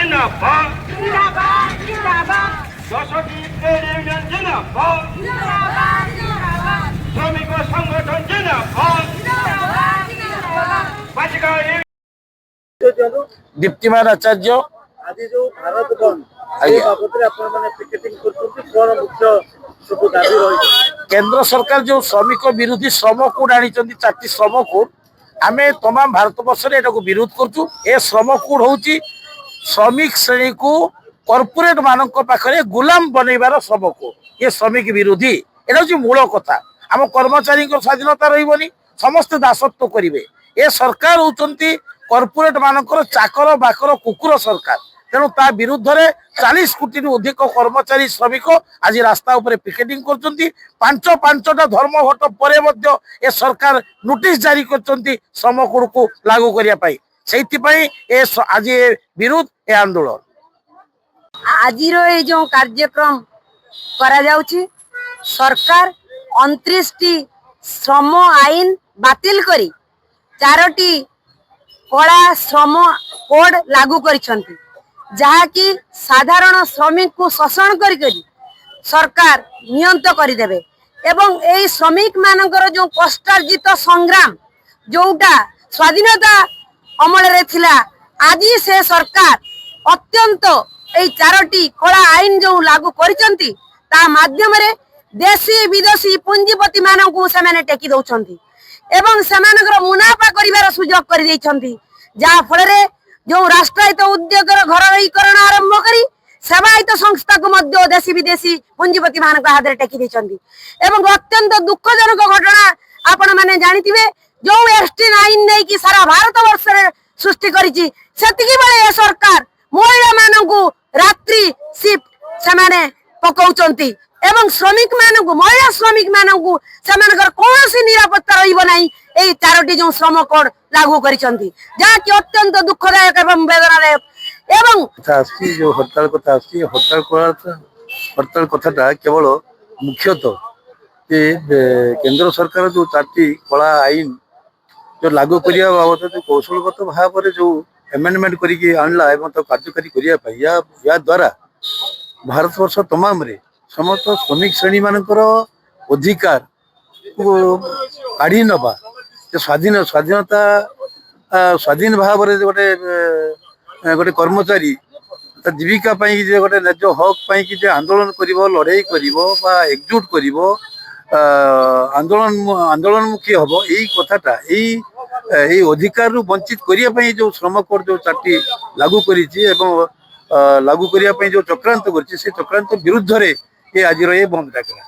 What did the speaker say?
जिंदाबाद जिंदाबाद जिंदाबाद दशटी ट्रेड यूनियन जिंदाबाद जिंदाबाद जिंदाबाद श्रमिक संगठन जिंदाबाद जिंदाबाद जिंदाबाद दीप्तिमान आचार्य आज जो भारत बंद मुख्य सब दाबी रही केंद्र सरकार जो श्रमिक विरोधी श्रम कोड आनी 4टी श्रम कोड आम तमाम भारत वर्ष विरोध करुँ। ए श्रम कोड हूँ श्रमिक श्रेणी को कॉर्पोरेट मान पाखे गुलाम बनइबार श्रम कोड। ये श्रमिक विरोधी एटा हूँ मूल कथा। आम कर्मचारी स्वाधीनता रही समस्ते दासत्व करेंगे। ए सरकार होती कॉर्पोरेट मानकर चाकर बाकर कुकुर सरकार। तेणु ता विरुद्ध में 40 कोटी अधिक कर्मचारी श्रमिक आज रास्ता उपर पिकेटिंग कर धर्म भोट पर ए सरकार नोटिस जारी कर श्रम कोड को लागू करने आज विरोध ए आंदोलन आज जो कार्यक्रम करा जाउछि सरकार 29 टी श्रम आईन बातिल करी 4टी कड़ा श्रम कोड लागू करिसंती जहाँकि साधारण श्रमिक को शोषण करी सरकार नियंत्रण करदेवे एवं यही श्रमिक मानकर जो कष्टार्जित संग्राम जोटा स्वाधीनता अमल रे थिला आज से सरकार अत्यंत यही 4टी कला आईन जो लागू करिसंती ता माध्यम रे देशी विदेशी पुंजीपति मानकु सेमाने टेकी दउछंती एवं सेमानकर मुनाफा करिवार सुयोग कर दैछंती जहा फल रे जो राष्ट्रायत्त उद्योगर घरोईकरण आरंभ करी सेवायत संस्था को मध्य देशी विदेशी पुंजीपति मान हाथ में टेकी देछंती एवं अत्यंत दुखजनक घटना आपण माने जानिथिबे जो एसटी आईन नहीं कि सारा भारत वर्ष रे सृष्टि करिछि सेतिकी बेले ए सरकार महिला मानकु रात्रि शिफ्ट सेमाने पकाउचंती एवं श्रमिक मानकु महिला श्रमिक मानकु सेमानकर कोनोसी निरापत्ता रहिबो नाही। एई 4टी जो श्रम कोड लागू करिसंती जहा कि अत्यंत दुखदायक एवं वेदनादायक एवं जो हड़ताल कथा हड़ताल कथाटा केवल मुख्यतः केंद्र सरकार जो 4टी कला आईन जो लागू करिया बाबद जो कौशलगत भाव में जो एमेंडमेंट करके आणला एवं तो कार्यकारी करिया या द्वारा भारत वर्ष तमाम रे समस्त श्रमिक श्रेणी मानकर अधिकार को काढ़ी नबा स्वाधीन भाव में गोटे गोटे कर्मचारी जीविका गोटे निज हक कि आंदोलन करिवो लड़ाई करिवो बा एकजुट करिवो आंदोलनमुखी हम यही कथाटा यही अधिकार वंचित करने जो श्रम कोड जो 4टी लागू करी लागू करने जो चक्रांत कर चक्रांत विरुद्ध रे आज ये बंद डाकरा।